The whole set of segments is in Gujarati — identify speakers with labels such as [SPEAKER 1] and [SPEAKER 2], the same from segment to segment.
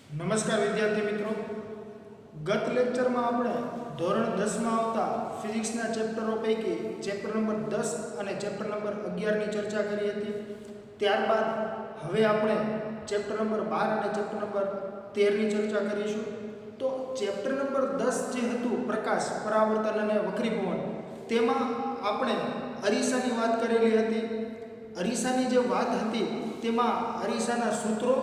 [SPEAKER 1] નમસ્કાર વિદ્યાર્થી મિત્રો, ગત લેક્ચરમાં આપણે ધોરણ 10 માં આવતા ફિઝિક્સના ચેપ્ટરો પૈકી ચેપ્ટર નંબર 10 અને ચેપ્ટર નંબર 11 ની ચર્ચા કરી હતી. ત્યારબાદ હવે આપણે ચેપ્ટર નંબર 12 અને ચેપ્ટર નંબર 13 ની ચર્ચા કરીશું. તો ચેપ્ટર નંબર 10 જે હતું પ્રકાશ, પરાવર્તન અને વક્રીભવન, તેમાં આપણે અરીસાની વાત કરેલી હતી. અરીસાની જે વાત હતી તેમાં અરીસાના સૂત્રો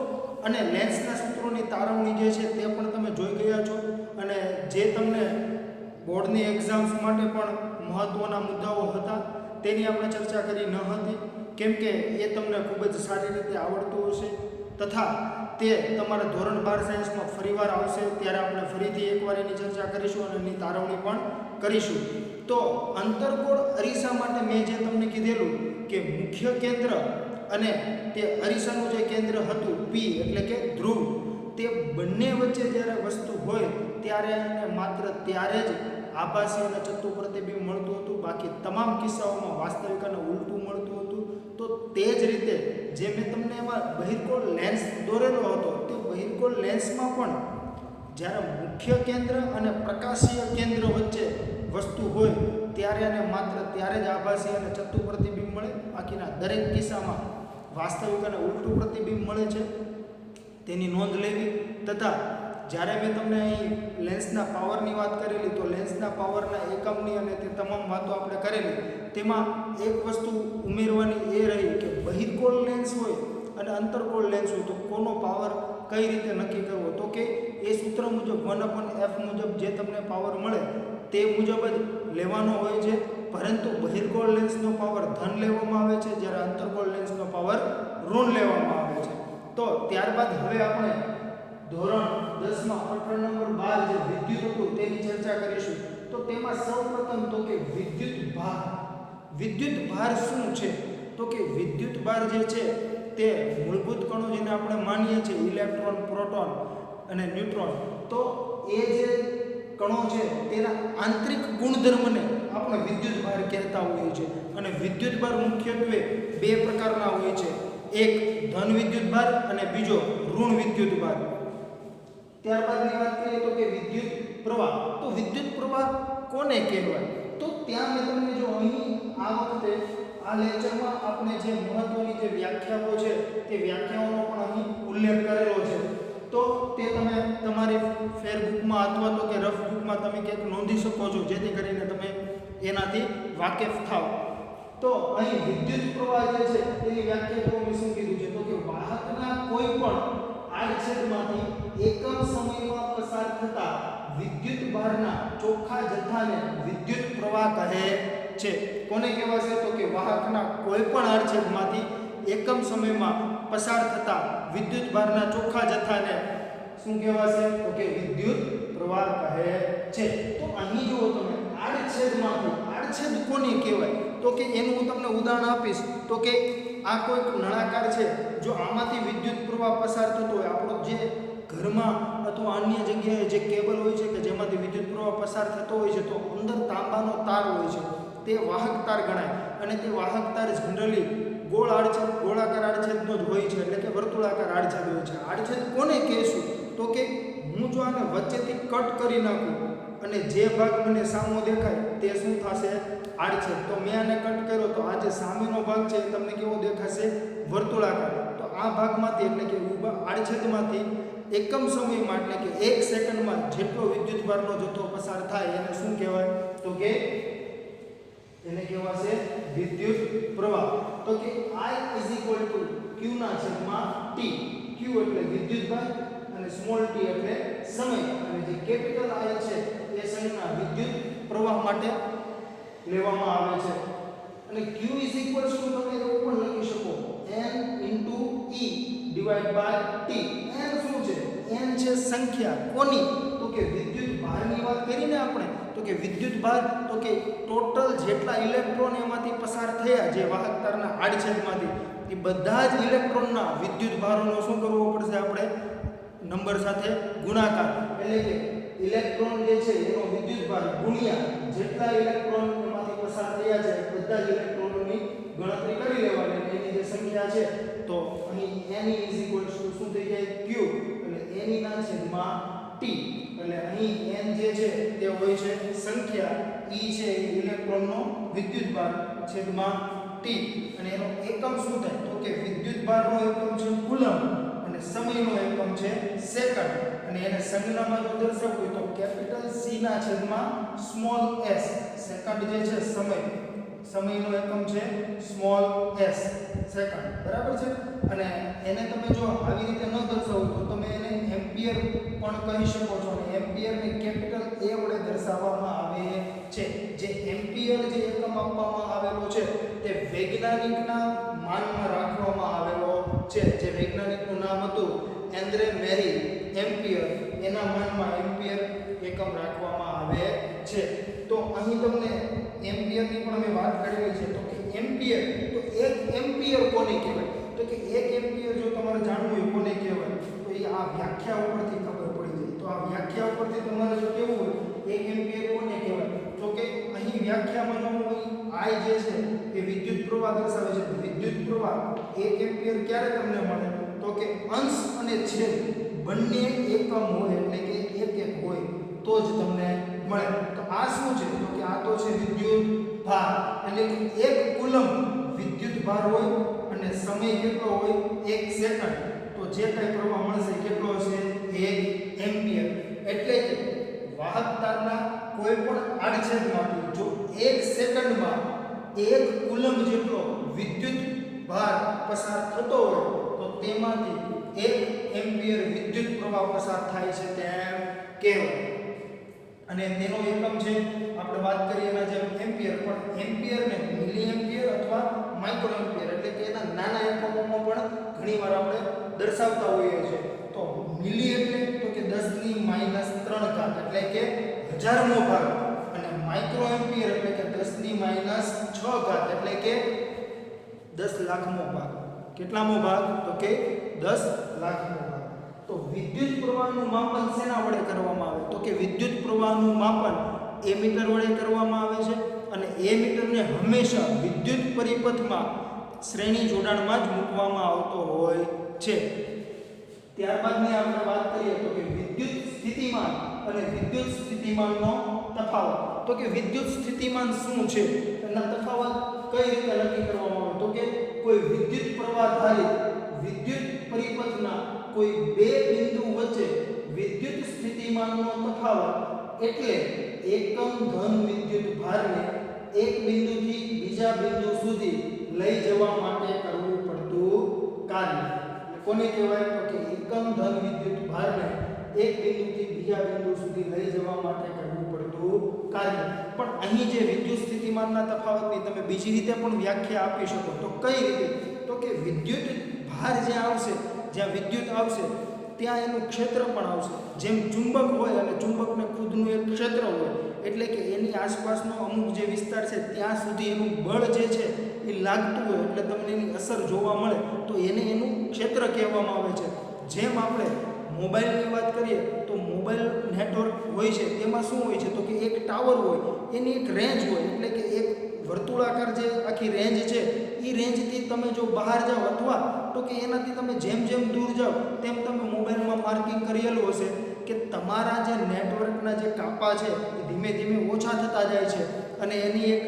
[SPEAKER 1] અને લેન્સના સૂત્રોની તારવણી જે છે તે પણ તમે જોઈ ગયા છો, અને જે તમને બોર્ડની એક્ઝામ્સ માટે પણ મહત્ત્વના મુદ્દાઓ હતા તેની આપણે ચર્ચા કરી ન હતી, કેમ કે એ તમને ખૂબ જ સારી રીતે આવડતું હશે તથા તે તમારા ધોરણ 12 સાયન્સમાં ફરીવાર આવશે ત્યારે આપણે ફરીથી એકવાર એની ચર્ચા કરીશું અને એની તારવણી પણ કરીશું. તો અંતર્ગોળ અરીસા માટે મેં જે તમને કીધેલું કે મુખ્ય કેન્દ્ર અને તે અરીસાનું જે કેન્દ્ર હતું પી એટલે કે ધ્રુવ, તે બંને વચ્ચે જ્યારે વસ્તુ હોય ત્યારે એને માત્ર ત્યારે જ આભાસી અને ચત્તુ પ્રતિબિંબ મળતું હતું, બાકી તમામ કિસ્સાઓમાં વાસ્તવિક અને ઉલટું મળતું હતું. તો તે જ રીતે જે મેં તમને એમાં બહિર્ગોળ લેન્સ દોરેલો હતો તે બહિર્ગોળ લેન્સમાં પણ જ્યારે મુખ્ય કેન્દ્ર અને પ્રકાશીય કેન્દ્ર વચ્ચે વસ્તુ હોય ત્યારે એને માત્ર ત્યારે જ આભાસી અને ચત્તુ પ્રતિબિંબ મળે, બાકીના દરેક કિસ્સામાં વાસ્તવિક અને ઉલટું પ્રતિબિંબ મળે છે, તેની નોંધ લેવી. તથા જ્યારે મેં તમને અહીં લેન્સના પાવરની વાત કરેલી, તો લેન્સના પાવરના એકમની અને તે તમામ વાતો આપણે કરેલી, તેમાં એક વસ્તુ ઉમેરવાની એ રહી કે બહિર્ગોળ લેન્સ હોય અને અંતર્ગોળ લેન્સ હોય તો કોનો પાવર કઈ રીતે નક્કી કરવો, તો કે એ સૂત્ર મુજબ 1/f મુજબ જે તમને પાવર મળે તે મુજબ જ લેવાનો હોય છે, પરંતુ બહિર્ગોળ લેન્સનો પાવર ધન લેવામાં આવે છે જ્યારે અંતર્ગોળ લેન્સનો પાવર ઋણ લેવામાં આવે છે. તો ત્યારબાદ હવે આપણે ધોરણ 10 માં પ્રકરણ નંબર 12 જે વિદ્યુત હતું તેની ચર્ચા કરીશું. તો તેમાં સૌપ્રથમ તો કે વિદ્યુત ભાર. વિદ્યુત ભાર શું છે? તો કે વિદ્યુત ભાર જે છે તે મૂળભૂત કણો જેને આપણે માનીએ છીએ ઇલેક્ટ્રોન, પ્રોટોન અને ન્યુટ્રોન, તો એ જે કણો છે તેના આંતરિક ગુણધર્મને આપણે વિદ્યુત ભાર કહેતા હોઈએ છીએ. અને વિદ્યુત ભાર મુખ્યત્વે બે પ્રકારના હોય છે, એક ધન વિદ્યુત ભાર અને બીજો ઋણ વિદ્યુત ભાર. ત્યારબાદની વાત કરીએ તો કે વિદ્યુત પ્રવાહ. તો વિદ્યુત પ્રવાહ કોને કહેવાય? તો ત્યાં મેં તમને જો અહીં આ વખતે આ લેક્ચરમાં આપણે જે મહત્વની જે વ્યાખ્યાઓ છે તે વ્યાખ્યાઓનો પણ અહીં ઉલ્લેખ કરેલો છે. તો તે તમે તમારી ફેરબુકમાં અથવા તો કે રફ બુકમાં તમે ક્યાંક નોંધી શકો છો, જેથી કરીને તમે એનાથી વાકેફ થાઓ. તો અહીં વિદ્યુત પ્રવાહ જે છે તેની વ્યાખ્યા મેં શું કીધું છે, તો કે વાહકના કોઈ પણ આડછેદમાંથી એકમ સમયમાં પસાર થતા વિદ્યુત ભારના ચોખ્ખા જથ્થાને વિદ્યુત પ્રવાહ કહે છે. કોને કહેવાશે? તો કે વાહકના કોઈ પણ આડછેદમાંથી એકમ સમયમાં પસાર થતા વિદ્યુત ભારના ચોખ્ખા જથ્થાને શું કહેવાશે? તો કે વિદ્યુત પ્રવાહ કહે છે. તો અહીં જુઓ તમે આડછેદમાંથી, આડછેદ કોને કહેવાય? તો કે એનું હું તમને ઉદાહરણ આપીશ. તો કે આ કોઈક નળાકાર છે, જો આમાંથી વિદ્યુત પ્રવાહ પસાર થતો હોય, આપણો જે ઘરમાં અથવા અન્ય જગ્યાએ જે કેબલ હોય છે કે જેમાંથી વિદ્યુત પ્રવાહ પસાર થતો હોય છે, તો અંદર તાંબાનો તાર હોય છે, તે વાહક તાર ગણાય. અને તે વાહક તાર જનરલી ગોળ આડછેદ, ગોળાકાર આડછેદનો જ હોય છે, એટલે કે વર્તુળાકાર આડછેદ હોય છે. આડછેદ કોને કહેશું? તો કે હું જો આને વચ્ચેથી કટ કરી નાખું અને જે ભાગ મને સામો દેખાય તે શું થશે? આડછેદ. તો મેં આને કટ કર્યો તો આ જે સામેનો ભાગ છે એ તમને કેવો દેખાશે? વર્તુળાકાર. તો આ ભાગમાંથી એટલે કે ઊભા આડછેદમાંથી એકમ સમયમાં એટલે કે 1 સેકન્ડમાં જેટલો વિદ્યુત ભારનો જથ્થો પસાર થાય એને શું કહેવાય? તો કે એને કહેવાશે વિદ્યુત પ્રવાહ. તો કે I q ના છેદમાં t. q એટલે વિદ્યુત ભાર અને સ્મોલ t એટલે સમય, અને જે કેપિટલ I છે એ સંજ્ઞા વિદ્યુત પ્રવાહ માટે લેવામાં આવે છે. અને q તમે એવું પણ લખી શકો n × e/t. n શું છે? n છે સંખ્યા. કોની? તો કે વિદ્યુત ભારની વાત કરીને આપણે, તો કે વિદ્યુત ભાર તો કે ટોટલ જેટલા ઇલેક્ટ્રોન એમાંથી પસાર થયા જે વાહક તારના આડછેદમાંથી, એ બધા જ ઇલેક્ટ્રોનના વિદ્યુત ભારોનો શું કરવો પડશે? આપણે નંબર સાથે ગુણાકાર. એટલે કે ઇલેક્ટ્રોન જે છે એનો વિદ્યુત ભાર ગુણ્યા જેટલા ઇલેક્ટ્રોન એમાંથી પસાર થયા છે બધા જ ઇલેક્ટ્રોનોની ગણતરી કરી લેવાની. એની જે સંખ્યા છે તો અહીં n શું થઈ જાય? q. એટલે n/t એટલે અહીં n જે છે તે હોય છે સંખ્યા, e છે એ ઇલેક્ટ્રોનનો વિદ્યુતભાર છેદમાં t અને એનો એકમ શું થાય તો કે વિદ્યુતભારનો એકમ છે કુલમ અને સમયનો એકમ છે સેકન્ડ અને એને સંજ્ઞામાં જો દર્શાવવું તો કેપિટલ C ના છેદમાં સ્મોલ s સેકન્ડ જે છે સમયનો એકમ છે સ્મોલ s સેકન્ડ બરાબર છે અને એને તમે જો આવી રીતે ન દર્શાવો તો તમે એને એમ્પિયર પણ કહી શકો છો અને એમ્પિયરને કેપિટલ A વડે દર્શાવવામાં આવે છે જે એમ્પિયર જે એકમ આપવામાં આવેલો છે તે વૈજ્ઞાનિકના માનમાં રાખવામાં આવેલો છે જે વૈજ્ઞાનિકનું નામ હતું એન્ડ્રે મેરી એમ્પિયર એના માનમાં એમ્પિયર એકમ રાખવામાં આવે છે તો અહીં તમને એમ્પિયરની પણ અમે વાત કરેલી છે તો કે એમ્પિયર તો એક એમ્પિયર કોને કહેવાય તો કે એક એમ્પિયર જો તમારે જાણવું હોય કોને કહેવાય તો એ આ વ્યાખ્યા ઉપરથી ખબર પડી જાય તો આ વ્યાખ્યા ઉપરથી તમારે જો કેવું હોય એક એમ્પિયર કોને કહેવાય તો કે અહીં વ્યાખ્યામાં જો I જે છે એ વિદ્યુત પ્રવાહ દર્શાવે છે વિદ્યુત પ્રવાહ 1 એમ્પિયર ક્યારે તમને મળે તો કે અંશ અને છેદ બંને એકમ હોય એટલે કે એક હોય તો જ તમને મળે તો આ શું છે તો કે આ તો છે વિદ્યુત ભાર એટલે કે 1 કુલમ વિદ્યુત ભાર હોય અને સમય કેટલો હોય 1 સેકન્ડ તો જે કંઈ પ્રવાહ મળશે કેટલો હશે 1 એમ્પિયર એટલે કે વાહક તારના કોઈ પણ આડછેદમાંથી જો 1 સેકન્ડમાં 1 કુલમ જેટલો વિદ્યુત ભાર પસાર થતો હોય તો તેમાંથી 1 એમ્પિયર વિદ્યુત પ્રવાહ પસાર થાય છે તેમ કહેવાય અને તેનો એકમ છે આપણે વાત કરીએ એના જેમ એમ્પિયર પણ એમ્પિયરને મિલી એમ્પિયર અથવા માઇક્રો એમ્પિયર એટલે કે એના નાના એકમોમાં પણ ઘણીવાર આપણે દર્શાવતા હોઈએ છીએ તો મિલી એટલે તો કે 10⁻³ ઘાત એટલે કે હજારમો ભાગ અને માઇક્રો એમ્પિયર એટલે કે 10⁻6 ઘાત એટલે કે 10 લાખમો ભાગ કેટલામો ભાગ તો કે 10 લાખમો ભાગ તો વિદ્યુત પ્રવાહનું માપન શેના વડે કરવામાં આવે તો કે વિદ્યુત પ્રવાહનું માપન એમીટર વડે કરવામાં આવે છે અને એમીટરને હંમેશા વિદ્યુત પરિપથમાં શ્રેણી જોડાણમાં જ મૂકવામાં આવતો હોય છે ત્યારબાદની આપણે વાત કરીએ તો કે વિદ્યુત સ્થિતિમાન અને વિદ્યુત સ્થિતિમાનનો તફાવત તો કે વિદ્યુત સ્થિતિમાન શું છે એના તફાવત કઈ રીતે નક્કી કરવામાં આવે તો કે કોઈ વિદ્યુત પ્રવાહ ધારિત વિદ્યુત પરિપથના કોઈ બે બિંદુ વચ્ચે વિદ્યુત સ્થિતિમાનનો તફાવત એટલે એકમ ધન વિદ્યુત ભારને એક બિંદુથી બીજા બિંદુ સુધી લઈ જવા માટે કરવું પડતું કાર્ય કોને કહેવાય તો કે એકમ ધન વિદ્યુત ભારને એક બિંદુથી બીજા બિંદુ સુધી લઈ જવા માટે કરવું પડતું કાર્ય પણ અહીં જે વિદ્યુત સ્થિતિમાનના તફાવતની તમે બીજી રીતે પણ વ્યાખ્યા આપી શકો તો કઈ રીતે તો કે વિદ્યુત ભાર જ્યાં આવશે જ્યાં વિદ્યુત આવશે ત્યાં એનું ક્ષેત્ર પણ આવશે જેમ ચુંબક હોય અને ચુંબકને ખુદનું એક ક્ષેત્ર હોય એટલે કે એની આસપાસનો અમુક જે વિસ્તાર છે ત્યાં સુધી એનું બળ જે છે એ લાગતું હોય એટલે તમને એની અસર જોવા મળે તો એને એનું ક્ષેત્ર કહેવામાં આવે છે જેમ આપણે મોબાઈલની વાત કરીએ તો મોબાઈલ નેટવર્ક હોય છે તેમાં શું હોય છે તો કે એક ટાવર હોય એની એક રેન્જ હોય એટલે કે એક વર્તુળાકાર જે આખી રેન્જ છે એ રેન્જથી તમે જો બહાર જાઓ અથવા તો કે એનાથી તમે જેમ જેમ દૂર જાઓ તેમ તમે મોબાઈલમાં માર્કિંગ કરેલું હશે કે તમારા જે નેટવર્કના જે કાપા છે એ ધીમે ધીમે ઓછા થતા જાય છે અને એની એક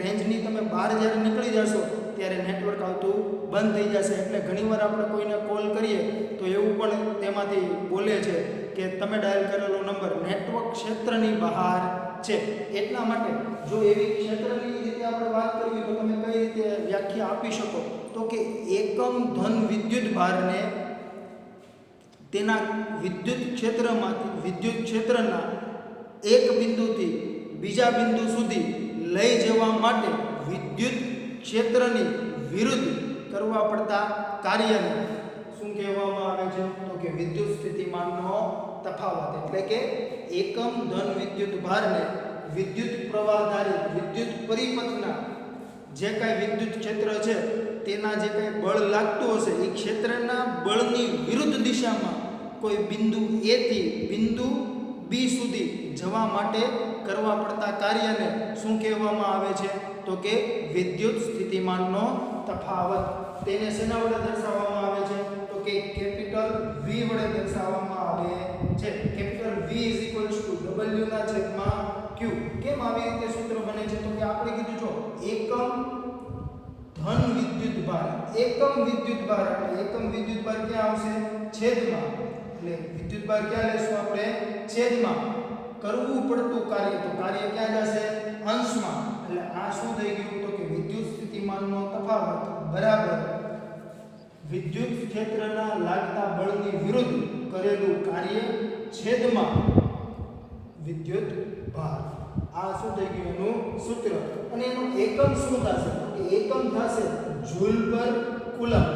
[SPEAKER 1] રેન્જની તમે બહાર જ્યારે નીકળી જશો ત્યારે નેટવર્ક આવતું બંધ થઈ જશે એટલે ઘણીવાર આપણે કોઈને કોલ કરીએ તો એવું પણ તેમાંથી બોલે છે કે તમે ડાયલ કરેલો નંબર નેટવર્ક ક્ષેત્રની બહાર છે એટલા માટે જો એવી ક્ષેત્રની રીતે આપણે વાત કરવી તો તમે કઈ રીતે વ્યાખ્યા આપી શકો તો કે એકમ ધન વિદ્યુત ભારને તેના વિદ્યુત ક્ષેત્રના એક બિંદુથી બીજા બિંદુ સુધી લઈ જવા માટે વિદ્યુત ક્ષેત્રની વિરુદ્ધ કરવા પડતા કાર્યને શું કહેવામાં આવે છે તો કે વિદ્યુત સ્થિતિમાનનો તફાવત એટલે કે એકમ ધન વિદ્યુત ભારને વિદ્યુત પ્રવાહ ધારિત વિદ્યુત પરિપથના જે કાંઈ વિદ્યુત ક્ષેત્ર છે તેના જે કાંઈ બળ લાગતું હશે એ ક્ષેત્રના બળની વિરુદ્ધ દિશામાં કોઈ બિંદુ A થી બિંદુ B સુધી જવા માટે કરવા પડતા કાર્યને શું કહેવામાં આવે છે તો કે વિદ્યુત સ્થિતિમાનનો તફાવત તેને શેના વડે દર્શાવવામાં આવે છે તો કે કેપિટલ V વડે દર્શાવવામાં આવે આવે છે. કેપિટલ V W ના છેદમાં Q. કેમ આવી રીતે સૂત્ર બને છે? તો કે આપણે કીધું જો એકમ ધન વિદ્યુત ભાર, એકમ વિદ્યુત ભાર એટલે એકમ વિદ્યુત ભાર ક્યાં આવશે? છેદમાં. એટલે વિદ્યુત ભાર ક્યાં લેશું આપણે? છેદમાં. કરવું પડતું કાર્ય, તો કાર્ય ક્યાં જશે? અંશમાં. એટલે આ શું થઈ ગયું? તો કે વિદ્યુત સ્થિતિમાનનો તફાવત બરાબર વિદ્યુત ક્ષેત્રના લાગતા બળની વિરુદ્ધ કરેલું કાર્ય છેદમાં વિદ્યુત ભાર. આ શું થઈ ગયું? એનું સૂત્ર. અને એનું એકમ શું થશે? તો કે એકમ થશે જૂલ પર કુલમ,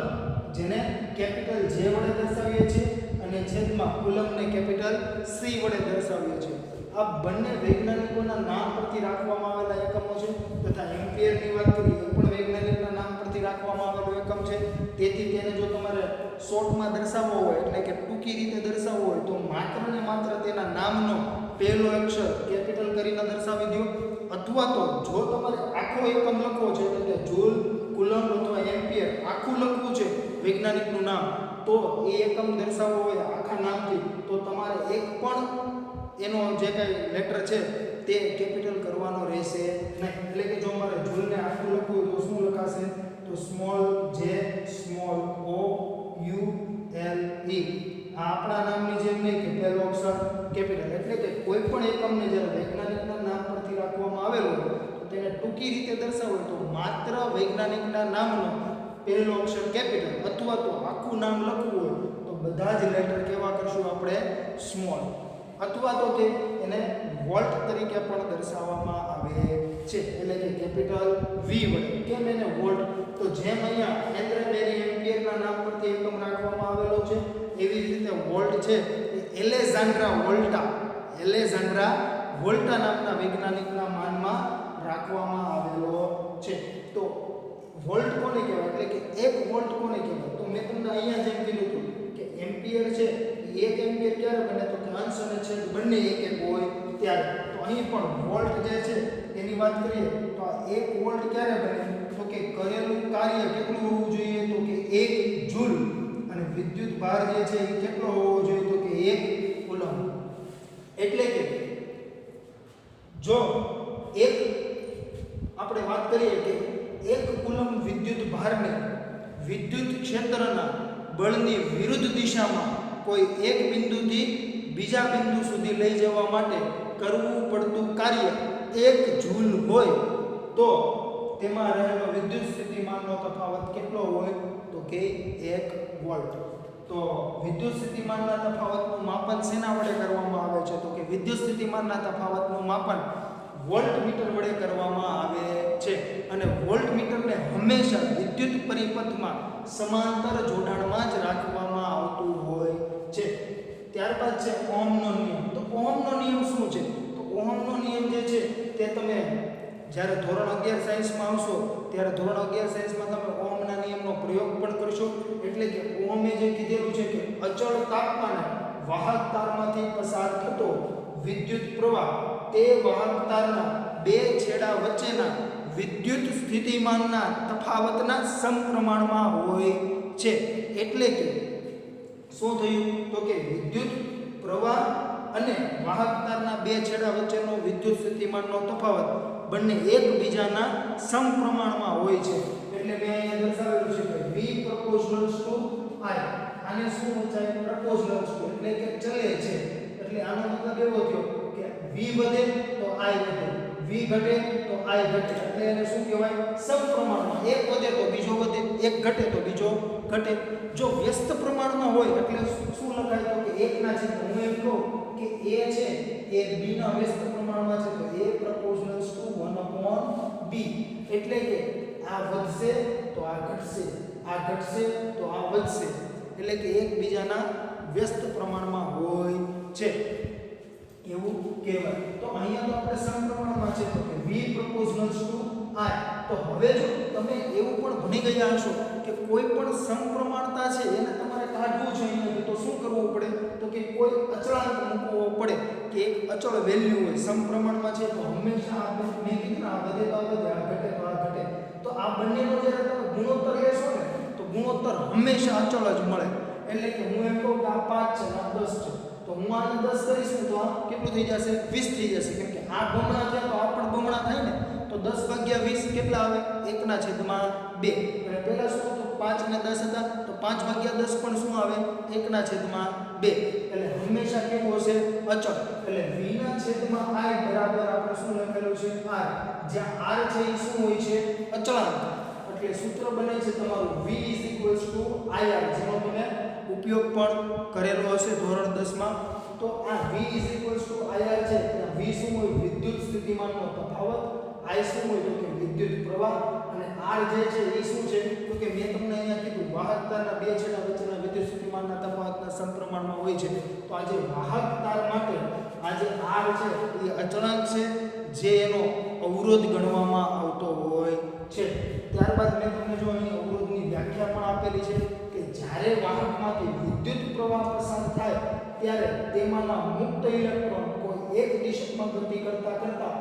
[SPEAKER 1] જેને કેપિટલ J વડે દર્શાવીએ છીએ અને છેદમાં કુલમને કેપિટલ C વડે દર્શાવીએ છીએ. આ બંને વૈજ્ઞાનિકોના નામ પરથી રાખવામાં આવેલા એકમો છે. તથા એમ્પિયરની વાત કરીએ એ પણ વૈજ્ઞાનિકના નામ પરથી રાખવામાં આવેલો એકમ છે. તેથી તેને જો તમારે શોર્ટમાં દર્શાવવો હોય એટલે કે ટૂંકી રીતે દર્શાવવો હોય તો માત્ર ને માત્ર તેના નામનો પહેલો અક્ષર કેપિટલ કરીને દર્શાવી દો. અથવા તો જો તમારે આખો એકમ લખવો છે એટલે કે જૂલ, કુલમ અથવા એમ્પિયર આખું લખવું છે વૈજ્ઞાનિકનું નામ, તો એ એકમ દર્શાવવો હોય આખા નામથી તો તમારે એક પણ એનો જે કઈ લેટર છે તે કેપિટલ કરવાનો રહેશે નહીં. એટલે કે જો મારે જૂલને આખું લખવું તો શું લખાશે? તો સ્મોલ જે small O U L E. આ આપણા નામની જેમ નહીં કે પહેલો અક્ષર કેપિટલ. એટલે કે કોઈ પણ એકમને જ્યારે વૈજ્ઞાનિકના નામ પરથી રાખવામાં આવેલો હોય તો તેને ટૂંકી રીતે દર્શાવવું હોય તો માત્ર વૈજ્ઞાનિકના નામનો પહેલો અક્ષર કેપિટલ અથવા તો આખું નામ લખવું હોય તો બધા જ લેટર કેવા કરશું આપણે? સ્મોલ. અથવા તો કે એને વોલ્ટ તરીકે પણ દર્શાવવામાં આવે છે. એટલે કે કેપિટલ V વડે. કેમ એને વોલ્ટ? તો જેમ અહીંયા હેનરી એમ્પિયરના નામ પરથી એકમ રાખવામાં આવેલો છે એવી જ રીતે વોલ્ટ છે એ એલેઝાન્ડ્રા વોલ્ટા નામના વૈજ્ઞાનિકના માનમાં રાખવામાં આવેલો છે. તો વોલ્ટ કોને કહેવાય? એટલે કે એક વોલ્ટ કોને કહેવાય? તો મેં તમને અહીંયા જેમ કીધું હતું કે એમ્પિયર છે એક એમ્પિયર ક્યારે બને? તો કે અંશ અને છેદ બંને એક એક હોય ત્યારે. તો અહીં પણ વોલ્ટ જે છે એની વાત કરીએ તો આ 1 વોલ્ટ ક્યારે બને? તો કે કરેલું કાર્ય કેટલું હોવું જોઈએ? તો કે 1 જૂલ. અને વિદ્યુત ભાર જે છે એ કેટલો હોવો જોઈએ? તો કે 1 કુલમ. એટલે કે જો એક આપણે વાત કરીએ કે 1 કુલમ વિદ્યુત ભારને વિદ્યુત ક્ષેત્રના બળની વિરુદ્ધ દિશામાં કોઈ એક બિંદુથી બીજા બિંદુ સુધી લઈ જવા માટે કરવું પડતું કાર્ય 1 જૂલ હોય તો તેમાં રહેલો વિદ્યુત સ્થિતિમાનનો તફાવત કેટલો હોય? તો કે 1 વોલ્ટ. તો વિદ્યુત સ્થિતિમાનના તફાવતનું માપન શેના વડે કરવામાં આવે છે? તો કે વિદ્યુત સ્થિતિમાનના તફાવતનું માપન વોલ્ટમીટર વડે કરવામાં આવે છે. અને વોલ્ટમીટરને હંમેશા વિદ્યુત પરિપથમાં સમાંતર જોડાણમાં જ રાખવામાં આવતું હોય છે. ત્યારબાદ છે ઓહમનો નિયમ. તો ઓહમનો નિયમ શું છે? તો ઓહમનો નિયમ જે છે તે તમે જ્યારે ધોરણ 11 સાયન્સમાં આવશો ત્યારે ધોરણ 11 સાયન્સમાં તમે ઓહમના નિયમનો પ્રયોગ પણ કરશો. એટલે કે ઓહમે જે કીધેલું છે કે અચળ તાપમાને વાહક તારમાંથી પસાર થતો વિદ્યુત પ્રવાહ તે વાહક તારના બે છેડા વચ્ચેના વિદ્યુત સ્થિતિમાનના તફાવતના સમપ્રમાણમાં હોય છે. એટલે કે શું થયું? તો કે વિદ્યુત પ્રવાહ અને વાહક તારના બે છેડા વચ્ચેનો વિદ્યુત સ્થિતિમાનનો તફાવત બંને એકબીજાના સમપ્રમાણમાં હોય છે. એટલે મેં અહીંયા દર્શાવેલું છે કે V proportional to I. આને શું વચાય? proportional to એટલે કે ચલે છે. એટલે આનો મતલબ એવો થયો કે V વધે તો I વધે, V ઘટે તો I ઘટે. એટલે એને શું કહેવાય? સમપ્રમાણમાં. એક વધે તો બીજો વધે, એક ઘટે તો બીજો ઘટે. જો વ્યસ્ત પ્રમાણમાં હોય એટલે શું લખાય? તો કે 1 ના છેદમાં હું એમ કહું કે A છે એ B ના વ્યસ્ત પ્રમાણમાં છે તો A proportional to 1/B. એટલે કે આ વધશે તો આ ઘટશે, આ ઘટશે તો આ વધશે. એટલે કે એકબીજાના વ્યસ્ત પ્રમાણમાં હોય છે એવું કહેવાય. તો અહીંયા તો આપણે સમપ્રમાણમાં છે તો કે V proportional to I. તો હવે જો તમે એવું પણ ભણી ગયા હશો કે કોઈ પણ સમપ્રમાણતા છે એને તમારે કાઢવું છે અહીંયા તો શું કરવું પડે? તો કે કોઈ અચળાંક મૂકવો પડે કે એક અચળ વેલ્યુ હોય. સમપ્રમાણમાં છે તો હંમેશા આ મેં કીધું આ વધે તો આ વધે, આ ઘટે તો આ ઘટે. તો આ બંનેનો જ્યારે તમે ગુણોત્તર લેશો ને તો ગુણોત્તર હંમેશા અચળ જ મળે. એટલે કે હું એમ કહું કે આ 5 છે ને આ 10 છે તો હું આને 10 કરીશું તો આ કેટલું થઈ જશે 20 થઈ જશે કેમ કે આ બમણા થયા તો આ પણ બમણા થાય ને તો 10 ભાગ્યા 20 કેટલા આવે 1/2 અને પહેલા શું હતું 5 અને 10 હતા તો 5 ભાગ્યા 10 પણ શું આવે 1/2 એટલે હંમેશા કેવું હશે અચળ એટલે v ના છેદમાં i બરાબર આપણે શું લખેલું છે r જ્યાં r છે એ શું હોય છે અચળાંક એટલે સૂત્ર બને છે તમારું v ir જેનો તમે ઉપયોગ પણ કરેલો હશે ધોરણ 10 માં તો આ v ir છે ત્યાં v શું હોય વિદ્યુત સ્થિતિમાનનો તફાવત i શું હોય તો કે વિદ્યુત પ્રવાહ અને r જે છે એ શું છે તો કે મેં તમને અહીંયા કીધું વાહકતાના બે છેડા વચ્ચેના વિદ્યુત સ્થિતિમાનના તફાવતના સમપ્રમાણમાં હોય છે તો આજે વાહક તાર માટે આજે r છે એ અચળાંક છે જે એનો અવરોધ ગણવામાં આવતો હોય છે ત્યારબાદ મેં તમને જો અહીં અવરોધની વ્યાખ્યા પણ આપેલી છે કે જ્યારે વાહકમાંથી વિદ્યુત પ્રવાહ પસાર થાય ત્યારે તેમાંના મુક્ત ઇલેક્ટ્રોન કોઈ એક દિશામાં ગતિ કરતા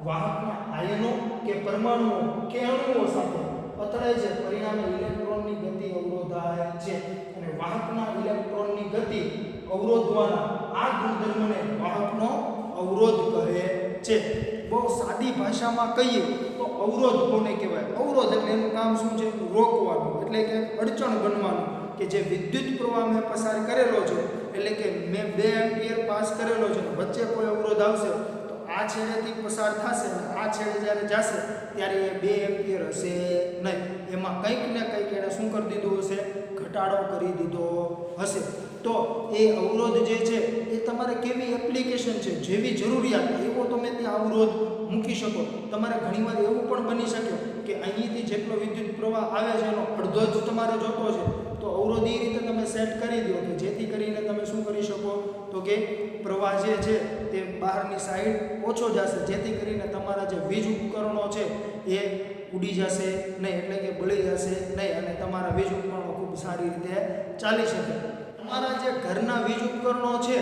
[SPEAKER 1] વાહકના આયનો કે પરમાણુઓ કે અણુઓ સાથે અથડાય છે પરિણામે ઇલેક્ટ્રોનની ગતિ અવરોધાય છે અને વાહકના ઇલેક્ટ્રોનની ગતિ અવરોધવાના આ ગુણધર્મને વાહકનો અવરોધ કહે છે બહુ સાદી ભાષામાં કહીએ તો અવરોધ કોને કહેવાય અવરોધ એટલે એનું કામ શું છે રોકવાનું એટલે કે અડચણ બનવાનું કે જે વિદ્યુત પ્રવાહ મેં પસાર કરેલો છે એટલે કે મેં 2 એમ્પિયર પાસ કરેલો છે વચ્ચે કોઈ અવરોધ આવશે તો આ છેડેથી પસાર થશે અને આ છેડે જ્યારે જશે ત્યારે એ 2 એમ્પિયર હશે નહીં એમાં કંઈક ને કંઈક એને શું કરી દીધું હશે ઘટાડો કરી દીધો હશે તો એ અવરોધ જે છે એ તમારે કેવી એપ્લિકેશન છે જેવી જરૂરિયાત એવો તમે ત્યાં અવરોધ મૂકી શકો તમારે ઘણીવાર એવું પણ બની શકે કે અહીંથી જેટલો વિદ્યુત પ્રવાહ આવે છે એનો અડધો જ તમારે જોતો છે તો અવરોધ એ રીતે તમે સેટ કરી દો કે જેથી કરીને તમે શું કરી શકો તો કે પ્રવાહ જે છે તે બહારની સાઈડ ઓછો જશે જેથી કરીને તમારા જે વીજ ઉપકરણો છે એ ઉડી જશે નહીં એટલે કે બળી જશે નહીં અને તમારા વીજ ઉપકરણો ખૂબ સારી રીતે ચાલી શકે તમારા જે ઘરના વીજ ઉપકરણો છે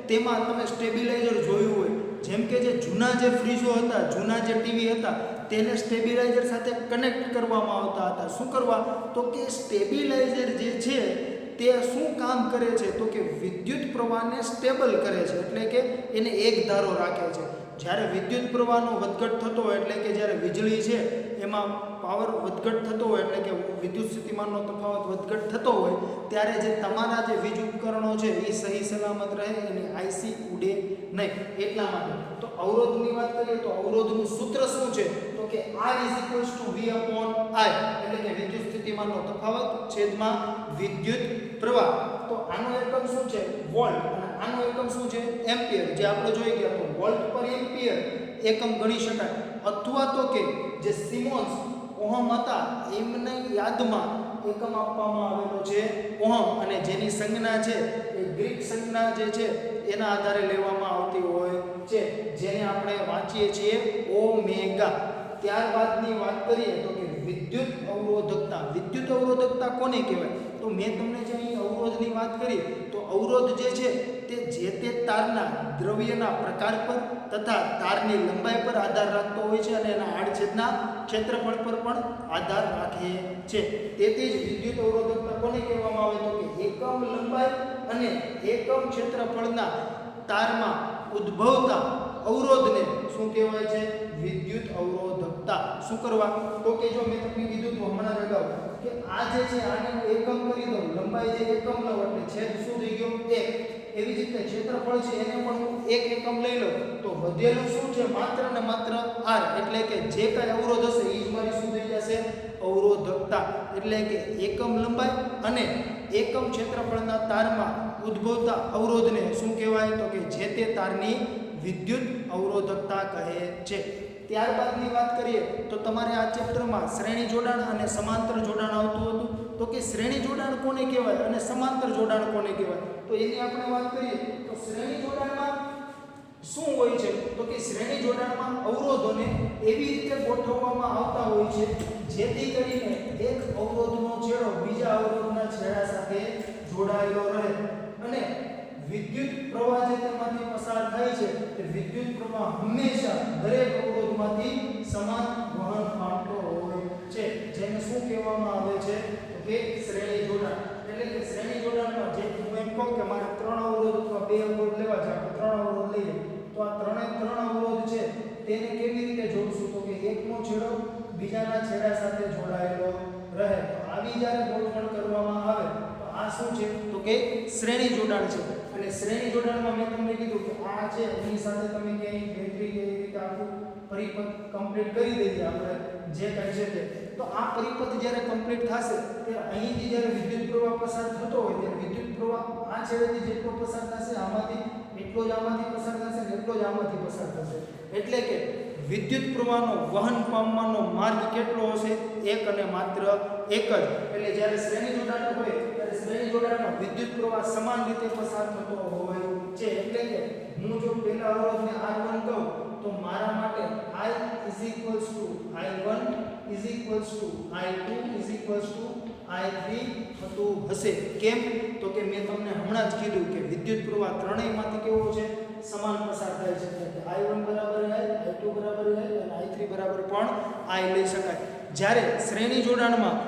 [SPEAKER 1] તેમાં તમે સ્ટેબિલાઇઝર જોયું હોય જેમ કે જે જૂના જે ફ્રીજો હતા જૂના જે ટીવી હતા તેને સ્ટેબિલાઇઝર સાથે કનેક્ટ કરવામાં આવતા હતા શું કરવા તો કે સ્ટેબિલાઇઝર જે છે તે શું કામ કરે છે તો કે વિદ્યુત પ્રવાહને સ્ટેબલ કરે છે એટલે કે એને એક ધારો રાખે છે જ્યારે વિદ્યુત પ્રવાહનો વધઘટ થતો હોય એટલે કે જ્યારે વીજળી છે એમાં પાવર વધઘટ થતો હોય એટલે કે વિદ્યુત સ્થિતિમાનનો તફાવત વધઘટ થતો હોય ત્યારે જે તમારા જે વીજ ઉપકરણો છે એ સહી સલામત રહે એની આઈસી ઉડે નહીં એટલા માટે તો અવરોધની વાત કરીએ તો અવરોધનું સૂત્ર શું છે તો કે R = V/I એટલે કે વિદ્યુત સ્થિતિમાનનો તફાવત છેદમાં વિદ્યુત પ્રવાહ તો આનો એકમ શું છે વોલ્ટ અને આનો એકમ શું છે એમ્પિયર જે આપણે જોઈ ગયા તો વોલ્ટ પર એમ્પિયર એકમ ગણી શકાય અથવા તો કે જે સિમોન્સ ઓહમ હતા એમની યાદમાં એકમ આપવામાં આવેલો છે ઓહમ અને જેની સંજ્ઞા છે એ ગ્રીક સંજ્ઞા જે છે એના આધારે લેવામાં આવતી હોય છે જેને આપણે વાંચીએ છીએ ઓમેગા ત્યારબાદની વાત કરીએ તો કે વિદ્યુત અવરોધકતા કોને કહેવાય તો મેં તમને જે અહીં અવરોધની વાત કરી તો અવરોધ જે છે તે જે તે તારના દ્રવ્યના પ્રકાર પર તથા તારની લંબાઈ પર આધાર રાખતો હોય છે અને એના આડછેદના ક્ષેત્રફળ પર પણ આધાર રાખે છે તેથી જ વિદ્યુત અવરોધકતા કોને કહેવામાં આવે તો કે એકમ લંબાઈ અને એકમ ક્ષેત્રફળના તારમાં ઉદ્ભવતા અવરોધને શું કહેવાય છે વિદ્યુત અવરોધકતા શું કરવા તો કે જો મેં તમને કીધું તો હમણાં જ અગાઉ કે આ જે છે આને હું એકમ કરી દઉં લંબાઈ જે એકમ લઉં એટલે છેદ શું થઈ ગયો 1 એવી જ રીતે ક્ષેત્રફળ છે એને પણ હું 1 એકમ લઈ લઉં તો વધેલું શું છે માત્ર ને માત્ર r એટલે કે જે કાંઈ અવરોધ હશે એ જ મારી શું થઈ જશે અવરોધકતા એટલે કે એકમ લંબાઈ અને એકમ ક્ષેત્રફળના તારમાં ઉદ્ભવતા અવરોધને શું કહેવાય તો કે જે તે તારની વિદ્યુત અવરોધકતા કહે છે ત્યારબાદની વાત કરીએ તો તમારે આ ચેપ્ટરમાં શ્રેણી જોડાણ અને સમાંતર જોડાણ આવતું હતું તો કે શ્રેણી જોડાણ કોને કહેવાય અને સમાંતર જોડાણ કોને કહેવાય તો એની આપણે વાત કરીએ તો શ્રેણી જોડાણમાં શું હોય છે તો કે શ્રેણી જોડાણમાં અવરોધોને એવી રીતે ગોઠવવામાં આવતા હોય છે જેથી કરીને એક અવરોધનો છેડો બીજા અવરોધના છેડા સાથે જોડાયેલો રહે અને વિદ્યુત પ્રવાહ જે તેમાંથી પસાર થાય છે તે વિદ્યુત પ્રવાહ હંમેશા દરેક અવરોધમાંથી સમાન વહન પામતો હોય છે જેને શું કહેવામાં આવે છે તો કે શ્રેણી જોડાણ એટલે કે શ્રેણી જોડાણમાં જે હું એમ કહું કે મારે 3 અવરોધ અથવા 2 અવરોધ લેવા આવી જ્યારે ગોઠવણ કરવામાં આવે તો આ શું છે તો કે શ્રેણી જોડાણ છે અને શ્રેણી જોડાણમાં મેં તમને કીધું કે આ છે એની સાથે તમે ક્યાંય બેટરી કે એવી રીતે આખું પરિપથ કમ્પ્લીટ કરી દઈએ આપણે જે કહી છે તે તો આ પરિપથ જ્યારે કમ્પ્લીટ થશે ત્યારે અહીંથી જ્યારે વિદ્યુત પ્રવાહ પસાર થતો હોય ત્યારે વિદ્યુત પ્રવાહ આ છેડેથી જેટલો પસાર થશે આમાંથી એટલો જ આમાંથી પસાર થશે ને એટલો જ આમાંથી પસાર થશે એટલે કે વિદ્યુત પ્રવાહનો વહન પામવાનો માર્ગ કેટલો હશે એક અને માત્ર એક જ એટલે જ્યારે શ્રેણી જોડાણ હોય ત્યારે શ્રેણી જોડાણમાં વિદ્યુત પ્રવાહ સમાન રીતે પસાર થતો હોય છે એટલે કે હું જો પહેલા અવરોધને R1 કહું તો મારા માટે I I1 I2 I3 થતું હશે કેમ તો કે મેં તમને હમણાં જ કીધું કે વિદ્યુત પ્રવાહ ત્રણેયમાંથી કેવો છે સમાન પસાર થાય છે એટલે I1 બરાબર I I2 બરાબર I અને I3 બરાબર પણ I લઈ શકાય જ્યારે શ્રેણી જોડાણમાં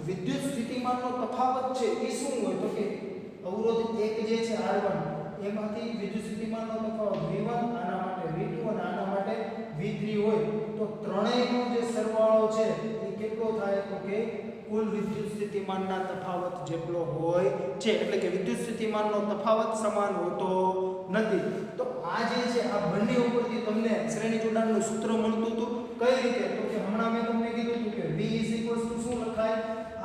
[SPEAKER 1] વિદ્યુત સ્થિતિમાનનો તફાવત છે એ શું હોય તો કે અવરોધ એક જે છે R1 એમાંથી વિદ્યુત સ્થિતિમાનનો તફાવત V1 આના માટે V2 અને આના માટે V3 હોય તો ત્રણેયનો જે સરવાળો છે એ કેટલો થાય તો કે કુલ વિદ્યુત સ્થિતિમાનના તફાવત જેટલો હોય છે એટલે કે વિદ્યુત સ્થિતિમાનનો તફાવત સમાન હોતો નથી તો આ જે છે આ બંને ઉપરથી તમને શ્રેણી જોડાણનું સૂત્ર મળતું હતું કઈ રીતે તો કે હમણાં મેં તમને કીધું હતું કે V શું લખાય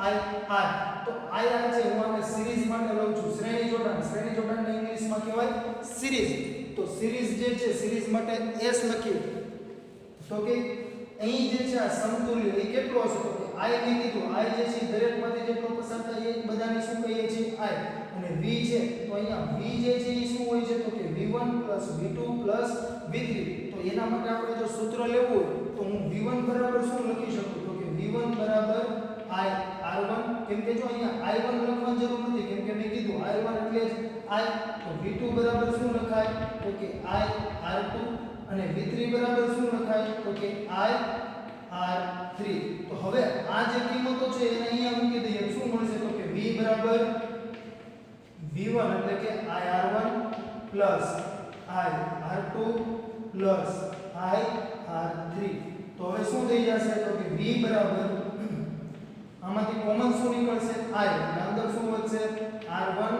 [SPEAKER 1] I R તો I R છે હું આને સિરીઝ માટે લઉં છું શ્રેણી જોડાણને ઇંગ્લિશમાં કહેવાય સિરીઝ તો સિરીઝ જે છે સિરીઝ માટે S લખીએ તો કે અહીં જે છે આ સમતુલ્ય એ કેટલો હશે તો કે I ને કીધું I જે છે દરેકમાંથી જેટલો પસાર થાય એ બધાને શું કહીએ છીએ I અને V છે તો અહીંયા V જે છે એ શું હોય છે તો કે V1 V2 V3 તો એના માટે આપણે જો સૂત્ર લેવું હોય તો હું V1 બરાબર શું લખી શકું તો કે V1 બરાબર I R1 કેમ કે જો અહીંયા I1 લખવાની જરૂર નથી કેમ કે મેં કીધું I1 એટલે જ I તો V2 બરાબર શું લખાય તો કે I R2 અને V3 બરાબર શું લખાય તો કે I R3 તો હવે આ જે કિંમતો છે એને અહીંયા મૂકી દઈએ શું મળશે તો કે V બરાબર V1 એટલે કે I R1 I R2 I R3 તો હવે શું થઈ જશે તો કે V બરાબર આમાંથી કોમન શું નીકળશે I એટલે અંદર શું વધશે R1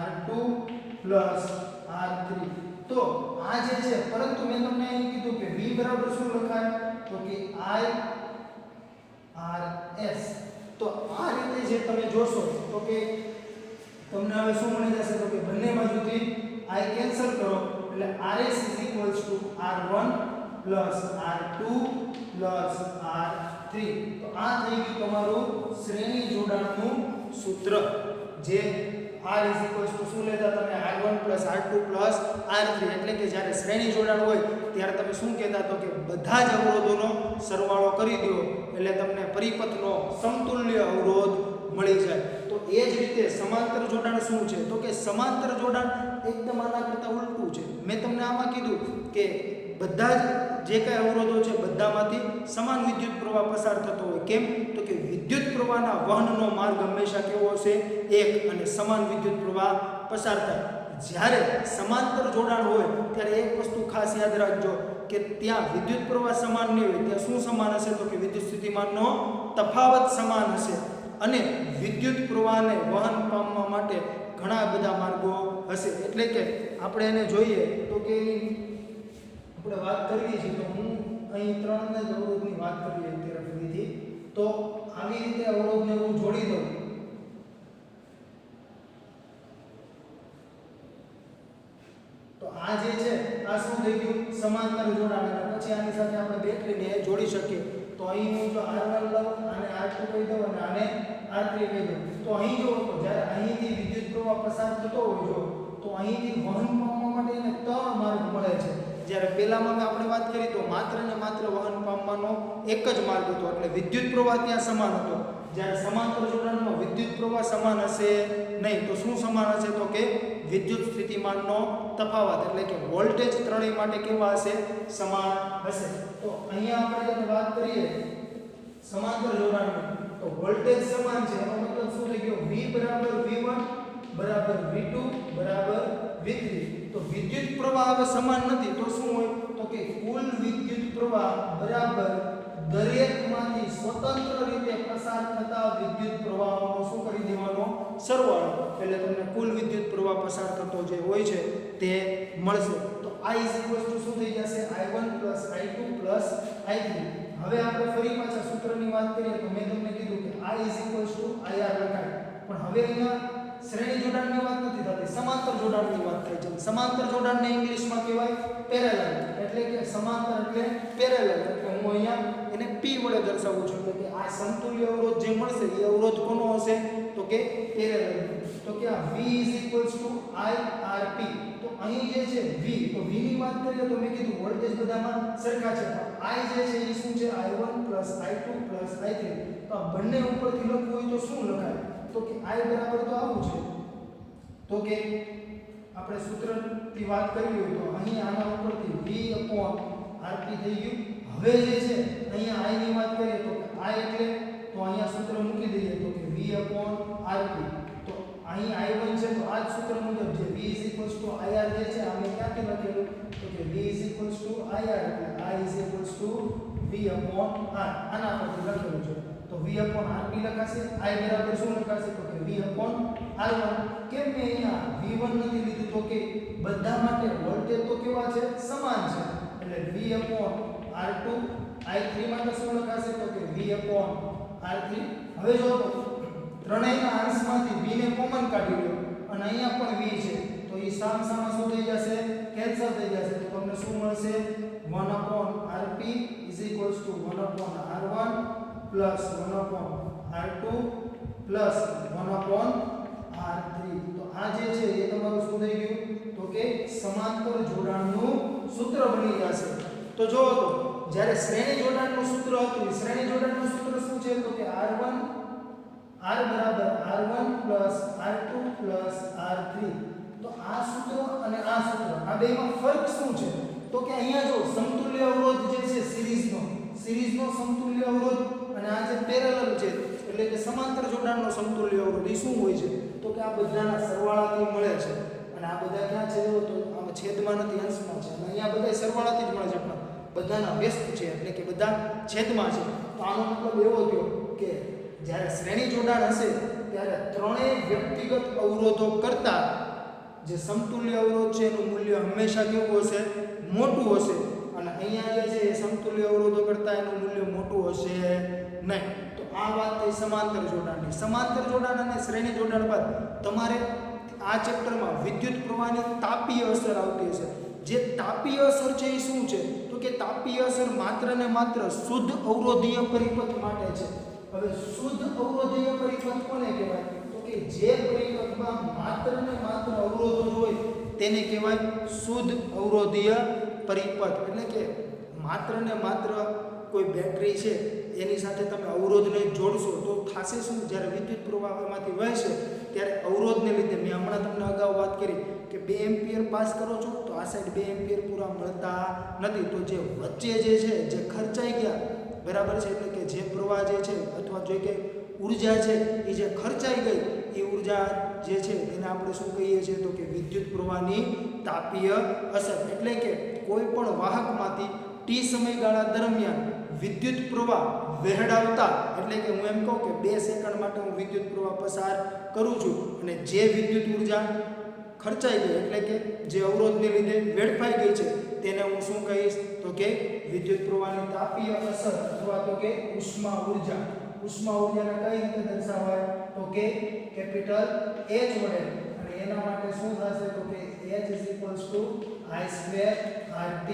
[SPEAKER 1] R2 R3 તો આ જે છે પરંતુ મેં તમને અહીં કીધું કે V બરાબર શું લખાય તો કે I RS તો આ રીતે જે તમે જોશો તો કે તમને હવે શું મળી જશે તો કે બંને બાજુથી I કેન્સલ કરો એટલે RS R1 R2 R3 તો આ થઈ ગયું તમારું શ્રેણી જોડાણનું સૂત્ર જે R શું લેતા તમે R1 R2 R3 એટલે કે જ્યારે શ્રેણી જોડાણ હોય ત્યારે તમે શું કહેતા તો કે બધા જ અવરોધોનો સરવાળો કરી દો એટલે તમને પરિપથનો સમતુલ્ય અવરોધ મળી જાય તો એ જ રીતે સમાંતર જોડાણ શું છે તો કે સમાંતર જોડાણ એકદમ આના કરતાં ઉલટું છે મેં તમને આમાં કીધું કે બધા જ જે કઈ અવરોધો છે બધામાંથી સમાન વિદ્યુત પ્રવાહ પસાર થતો હોય કેમ તો કે વિદ્યુત પ્રવાહના વહનનો માર્ગ હંમેશા કેવો હશે એક અને સમાન વિદ્યુત પ્રવાહ પસાર થાય જ્યારે સમાંતર જોડાણ હોય ત્યારે એક વસ્તુ ખાસ યાદ રાખજો કે ત્યાં વિદ્યુત પ્રવાહ સમાન નહીં હોય ત્યાં શું સમાન હશે તો કે વિદ્યુત સ્થિતિમાનનો તફાવત સમાન હશે અને વિદ્યુત પ્રવાહને વહન પામવા માટે ઘણા બધા માર્ગો હશે એટલે કે આપણે એને જોઈએ તો કે આપણે વાત કરીએ છીએ તો હું અહીં ત્રણના જ અવરોધની વાત કરીએ અત્યારે ફરીથી તો આવી રીતે અવરોધને હું જોડી દઉં તો આ જે છે આ શું થઈ ગયું સમાંતર જોડાણ અને પછી આની સાથે આપણે બેટરીને જોડી શકીએ તો અહીં હું જો R1 લઉં આને R2 કહી દઉં અને આને R3 કહી દઉં તો અહીં જો જ્યારે અહીંથી વિદ્યુત પ્રવાહ પસાર થતો હોય જો તો અહીંથી વહન પામવા માટે એને ત્રણ માર્ગ મળે છે જ્યારે પહેલામાં આપણે વાત કરી તો માત્ર ને માત્ર વહન પામવાનો એક જ માર્ગ હતો એટલે વિદ્યુત પ્રવાહ ત્યાં સમાન હતો જ્યારે સમાંતર જોડાણમાં વિદ્યુત પ્રવાહ સમાન હશે નહીં તો શું સમાન હશે તો કે વિદ્યુત સ્થિતિમાનનો તફાવત એટલે કે વોલ્ટેજ ત્રણેય માટે કેવા હશે સમાન હશે તો અહીંયા આપણે વાત કરીએ સમાંતર જોડાણની તો વોલ્ટેજ સમાન છે એનો મતલબ શું થઈ ગયો V બરાબર V1 બરાબર V2 બરાબર V3 તો વિદ્યુત પ્રવાહ હવે સમાન નથી તો શું હોય તો કે કુલ વિદ્યુત પ્રવાહ બરાબર દરેકમાંથી સ્વતંત્ર રીતે પસાર થતા વિદ્યુત પ્રવાહોનો શું કરી દેવાનો સરવાળો, એટલે તમને કુલ વિદ્યુત પ્રવાહ પસાર થતો જે હોય છે તે મળશે. તો I શું થઈ જશે I1 I2 I3. હવે આપણે ફરી પાછા સૂત્રની વાત કરીએ તો મેં તમને કીધું કે I IR લખાય, પણ હવે અહીંયા શ્રેણી જોડાણની વાત નથી થતી, સમાંતર જોડાણની વાત થાય છે. સમાંતર જોડાણને ઇંગ્લિશમાં કહેવાય પેરેલલ, એટલે કે સમાંતર એટલે પેરેલલ. એટલે હું અહીંયા એને P વડે દર્શાવું છું, એટલે કે આ સમતુલ્ય અવરોધ જે મળશે એ અવરોધ કોનો હશે તો કે પેરેલલ. તો કે આ V IRP. તો અહીં જે છે V, તો V ની વાત કરીએ તો મેં કીધું વોલ્ટેજ બધામાં સરખા છે, પણ I જે છે એ શું છે I1 I2 I3. તો આ બંને ઉપરથી લખવું હોય તો શું લખાય તો કે I બરાબર તો આવું છે, તો કે આપણે સૂત્રથી વાત કરી હોય તો અહીં આના ઉપરથી V/RP થઈ ગયું. હવે જે છે અહીંયા I ની વાત કરીએ તો I એટલે તો અહીંયા સૂત્ર મૂકી દઈએ તો કે V/RP. તો અહીં I1 છે તો આ જ સૂત્ર મુજબ જે V IR જે છે આપણે ક્યાંથી લખેલું તો કે V IR એટલે I V/R. આના પરથી લખેલું છે. તો V/RP લખાશે. I બરાબર શું લખાશે તો કે V/R1. કેમ મેં અહીંયા V1 નથી લીધું તો કે બધા માટે વોલ્ટેજ તો કેવા છે સમાન છે, એટલે V/R2. I3 માટે શું લખાશે તો કે V/R3. હવે જો તો ત્રણેયના અંશમાંથી V ને કોમન કાઢી લો અને અહીંયા પણ V છે, તો એ સામસામા શું થઈ જશે કેન્સલ થઈ જશે. તો તમને શું મળશે 1/RP = 1/R1 plus 1/R2 plus 1/R3. તો આ જે છે એ તમારું શું થઈ ગયું તો કે સમાંતર જોડાણનું સૂત્ર બની જશે. તો જો તો જ્યારે શ્રેણી જોડાણનું સૂત્ર હતું, શ્રેણી જોડાણનું સૂત્ર શું છે તો કે R1 R બરાબર R1 plus R2 plus R3. તો આ સૂત્ર અને આ સૂત્ર આ બેમાં ફરક શું છે તો કે અહીંયા જો સમતુલ્ય અવરોધ જે છે સિરીઝનો સમતુલ્ય અવરોધ અને આ જે પેરેલલ છે એટલે કે સમાંતર જોડાણનો સમતુલ્ય અવરોધ એ શું હોય છે તો કે આ બધાના સરવાળાથી મળે છે. અને આ બધા ક્યાં છે તો આમાં છેદમાં નથી અંશમાં છે, અને અહીંયા બધા સરવાળાથી જ મળે છે, પણ બધાના વ્યસ્ત છે એટલે કે બધા છેદમાં છે. તો આનો મતલબ એવો થયો કે જ્યારે શ્રેણી જોડાણ હશે ત્યારે ત્રણેય વ્યક્તિગત અવરોધો કરતા જે સમતુલ્ય અવરોધ છે એનું મૂલ્ય હંમેશા કેવું હશે મોટું હશે, અને અહીંયા જે છે એ સમતુલ્ય અવરોધો કરતા એનું મૂલ્ય મોટું હશે નહીં. તો આ વાત થઈ સમાંતર જોડાણની. સમાંતર જોડાણ અને શ્રેણી જોડાણ બાદ તમારે આ ચેપ્ટરમાં વિદ્યુત પ્રવાહની તાપીય અસર આવતી હશે. જે તાપીય અસર છે એ શું છે તો કે તાપીય અસર માત્ર ને માત્ર શુદ્ધ અવરોધીય પરિપથ માટે છે. હવે શુદ્ધ અવરોધીય પરિપથ કોને કહેવાય તો કે જે પરિપથમાં માત્ર ને માત્ર અવરોધો હોય તેને કહેવાય શુદ્ધ અવરોધીય પરિપથ. એટલે કે માત્ર ને માત્ર કોઈ બેટરી છે એની સાથે તમે અવરોધને જોડશો તો થશે શું, જ્યારે વિદ્યુત પ્રવાહ એમાંથી વહેશે ત્યારે અવરોધને લીધે મેં હમણાં તમને અગાઉ વાત કરી કે 2 એમ્પિયર પાસ કરો છો તો આ સાઈડ 2 એમ્પિયર પૂરા મળતા નથી. તો જે વચ્ચે જે છે જે ખર્ચાઈ ગયા બરાબર છે, એટલે કે જે પ્રવાહ જે છે અથવા જે કે ઉર્જા છે એ જે ખર્ચાઈ ગઈ એ ઉર્જા જે છે એને આપણે શું કહીએ છીએ તો કે વિદ્યુત પ્રવાહની તાપીય અસર. એટલે કે કોઈ પણ વાહકમાંથી t સમયગાળા દરમિયાન વિદ્યુત પ્રવાહ વહેડાવતા, એટલે કે હું એમ કહું કે 2 સેકન્ડ માટે હું વિદ્યુત પ્રવાહ પસાર કરું છું અને જે વિદ્યુત ઉર્જા ખર્ચાઈ ગઈ એટલે કે જે અવરોધને લીધે વેડફાઈ ગઈ છે તેને હું શું કહીશ તો કે વિદ્યુત પ્રવાહની તાપીય અસર અથવા તો કે ઉષ્મા ઉર્જા. ઉષ્મા ઉર્જાને કઈ રીતે દર્શાવાય તો કે કેપિટલ H વડે, અને એના માટે શું થશે તો કે H I2RT.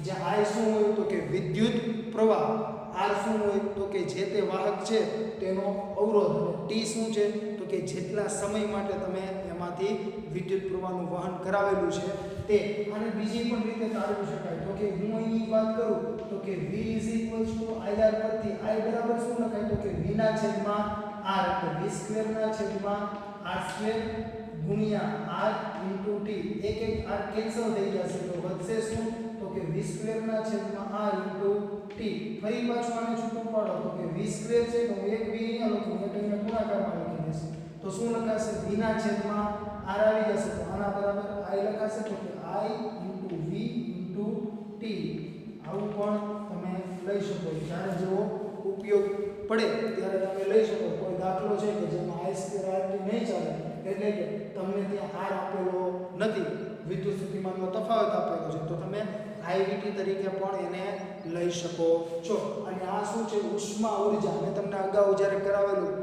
[SPEAKER 1] જે I શું હોય તો કે વિદ્યુત પ્રવાહ, R શું હોય તો કે જે તે વાહક છે તેનો અવરોધ, T શું છે તો કે જેટલા સમય માટે તમે એમાંથી વિદ્યુત પ્રવાહનું વહન કરાવેલું છે તે. અને બીજી પણ રીતે તારવી શકાય તો કે હું અહીં વાત કરું તો કે V IR પરથી I બરાબર શું લખાય તો કે V ના છેદમાં R, એટલે V સ્ક્વેર ના છેદમાં R સ્ક્વેર ગુણ્યા R ઇન્ટુ T. એક R કેન્સલ થઈ જશે તો વધશે શું તો કે V સ્ક્વેર ના છેદમાં R ઇન્ટુ T. ફરી પાછું આને છૂટું પાડો તો કે V સ્ક્વેર છે તો એક V અહીંયા લખું, એક અહીંયા ગુણાકારમાં લખી દેશે તો શું લખાશે V ના છેદમાં R આવી જશે તો આના બરાબર I લખાશે તો કે I into V into T. આવું પણ તમે લઈ શકો. જ્યારે જેવો ઉપયોગ પડે ત્યારે તમે લઈ શકો. કોઈ દાખલો છે કે જેમાં I2RT નહીં ચાલે, એટલે કે તમને ત્યાં R આપેલો નથી, વિદ્યુત સ્થિતિમાનનો તફાવત આપેલો છે, તો તમે IVT તરીકે પણ એને લઈ શકો છો. અને આ શું છે? ઉષ્મા ઉર્જા. મેં તમને અગાઉ જ્યારે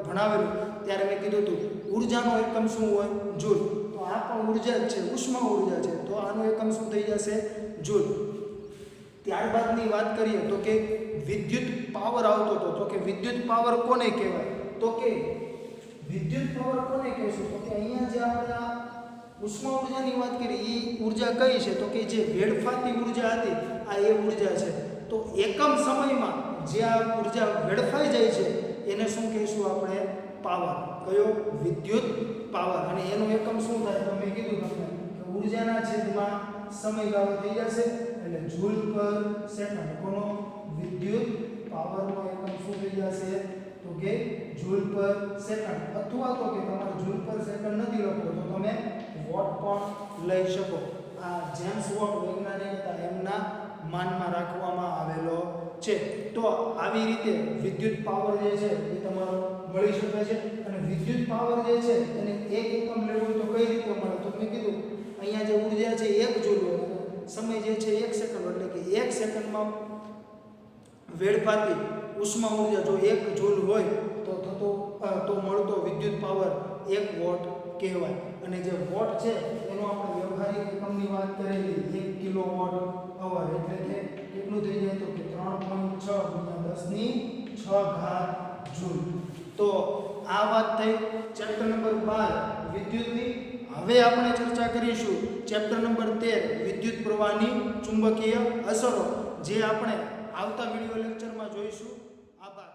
[SPEAKER 1] ભણાવેલું ત્યારે મેં કીધું હતું ઉર્જાનો એકમ શું હોય? જૂલ. તો આ પણ ઉર્જા જ છે, ઉષ્મા ઉર્જા છે, તો આનો એકમ શું થઈ જશે? જૂલ. ત્યારબાદની વાત કરીએ તો કે વિદ્યુત પાવર આવતો હતો, તો કે વિદ્યુત પાવર કોને કહેવાય? તો કે વિદ્યુત પાવર કોને કહેશું? તો કે અહીંયા જે આપણે આ ઉષ્મા ઉર્જાની વાત કરી, એ ઉર્જા કઈ છે? તો કે જે વેડફાતી ઉર્જા હતી, આ એ ઉર્જા છે. તો એકમ સમયમાં જે આ ઉર્જા વેડફાઈ જાય છે એને શું કહેશું આપણે? પાવર. કયો? વિદ્યુત પાવર. અને એનો એકમ શું થાય? તો મેં કીધું તમને કે ઉર્જાના છેદમાં સમયગાળો થઈ જશે, એટલે જૂલ પર સેકન્ડ. કોનો? વિદ્યુત પાવરનો એકમ શું થઈ જશે? તો કે જૂલ પર સેકન્ડ. અથવા તો કે તમારે જૂલ પર સેકન્ડ નથી લખવો તો તમે વોટ પણ લઈ શકો. આ જેમ્સ વોટ વૈજ્ઞાનિક હતા, એમના માનમાં રાખવામાં આવેલો છે. તો આવી રીતે વિદ્યુત પાવર જે છે એ તમારો મળી શકે છે. અને વિદ્યુત પાવર જે છે એને એક એકમ લેવો હોય તો કઈ રીતે મળે? તો મેં કીધું અહીંયા જે ઉર્જા છે 1 જૂલ હોય, સમય જે છે 1 સેકન્ડ, એટલે કે 1 સેકન્ડમાં વેડફાતી ઉષ્મા ઉર્જા જો 1 જૂલ હોય તો મળતો વિદ્યુત પાવર 1 વોટ કહેવાય. અને જે વોટ છે એનો આપણે વ્યવહારિક એકમની વાત કરેલી 1 કિલોવોટ અવર, એટલે કે કેટલું થઈ જાય? તો કે 3.6 × 10⁶ જૂલ. તો આ વાત થઈ ચેપ્ટર નંબર 12 વિદ્યુતની. હવે આપણે ચર્ચા કરીશું ચેપ્ટર નંબર 13 વિદ્યુત પ્રવાહની ચુંબકીય અસરો, જે આપણે આવતા વિડિયો લેક્ચરમાં જોઈશું. આભાર.